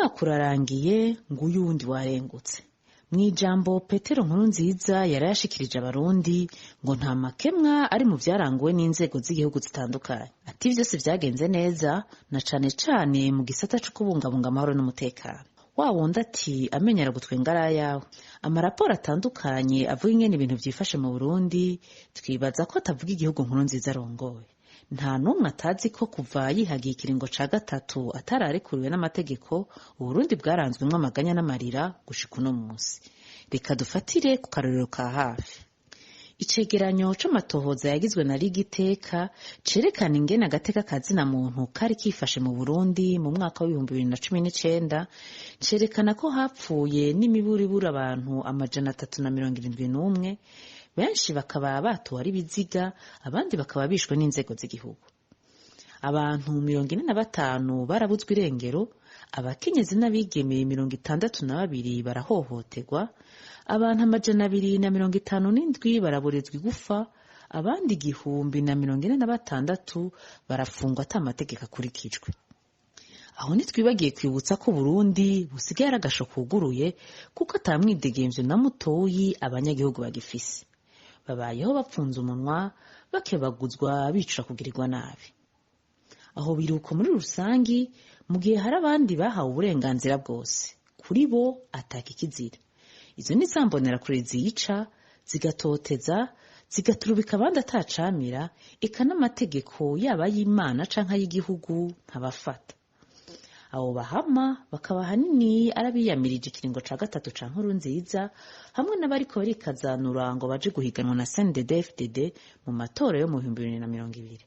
umwaka urarangiye nguyu wundi warengutse. Mw'ijambo Petero Nkurunziza yarayashikirije abarundi ngo nta makemwa ari mu vyaranguwe n'inzego z'igihugu zitandukanye. Ati vyose vyagenze neza na cane cane mu gisata co kubungabunga amahoro n'umutekano. Wa wundi ati amenyera gutwenga arayawe. Amaraporo atandukanye avuga ingene ibintu vyifashe mu Burundi, twibaza ko atavuga igihugu Nkurunziza arongoye. Nta numwe atazi ko kuva yihagiye ikiringo ca gatatu atararekuriwe n'amategeko, Uburundi bwaranzwemwo amaganya n'amarira gushika uno musi. Reka dufatire ku karorero ka hafi. Icegeranyo c'amatohoza yagizwe na Rigiteka cerekana ingene agateka kazina muntu kari kifashe mu Burundi mu mwaka wa 2019, cerekana ko hapfuye n'imiburibura abantu 371, benshi bakaba batowe ari biziga, abandi bakaba bishwe n'inzego z'igihugu. Abantu 45 barabuzwe irengero, abakenyezi n'abigeme 62 barahohoterwa, abantu 257 baraborezwa igufa, abandi 1046 barafungwa ata amategeko akurikijwe. Aho ntitwibagiye kwibutsa ko Burundi busigaye ari agasho kuguruye kuko ata mwidegemvyo na mutoyi abanyagihugu bagifise. Babayeho bapfunze umunwa, bakebaguzwa, bicura kugirirwa nabi. Aho biruko muri rusangi, mu gihe hari abandi bahawe uburenganzira bwose, kuri bo atakikizira. Izo ni za mbonerakure ziyica, zigatoteza, zigaturubika abandi atacamira, eka n'amategeko yaba y'Imana canke y'igihugu ntabafata. Abo bahama bakaba hanini arabiyamirije ikiringo ca gatatu ca Nkurunziza, hamwe n'abariko barikazanura ngo baje guhiganwa na CNDD-FDD mu matora yo mu 2020.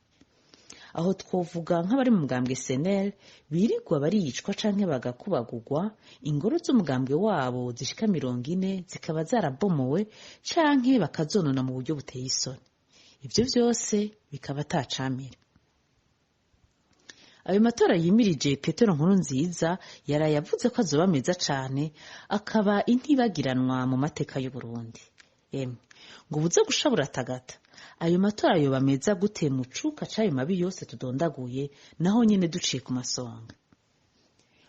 Aho twovuga nk'abari mu mugambwe SNL birigwa bariyicwa canke bagakubagurwa, ingoro z'umugambwe wabo zishika 40 zikaba zarabomowe canke bakazonona mu buryo buteye isoni. Ivyo vyose bikaba atacamira. Ayo matora yimirije Petero Nkurunziza yarayavuze ko azoba meza cane, akaba intibagiranwa mu mateka y'u Burundi. Ngo buze gushabura tagata. Ayo matora yoba meza gute mu cuka cayo mabi yose tudondaguye, naho nyene duciye ku masonga.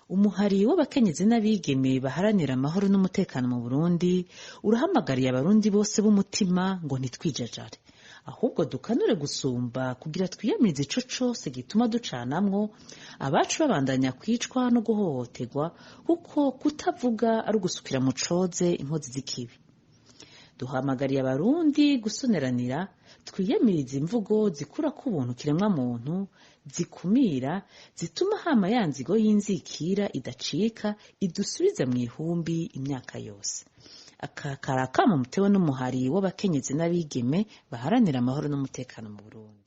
Umuhari w'abakenyezi n'abigeme baharanira amahoro n'umutekano mu Burundi urahamagariye abarundi bose b'umutima ngo ntitwijajare, ahubwo dukanure gusumba kugira twiyamirize ico cose gituma ducanamwo, abacu babandanya kwicwa no guhohoterwa, kuko kutavuga ari ugusukira mu coze inkozi z'ikibi. Duhamagariye abarundi gusoneranira, twiyamiriza imvugo zikura ku buntu kiremwa muntu, zikumira, zituma hama yanzigo y'inzikira idacika, idusubiza mu ihumbi imyaka yose. Aka karakamo mutewe n'umuhari w'abakenyezi n'abigeme baharanira amahoro n'umutekano mu Burundi.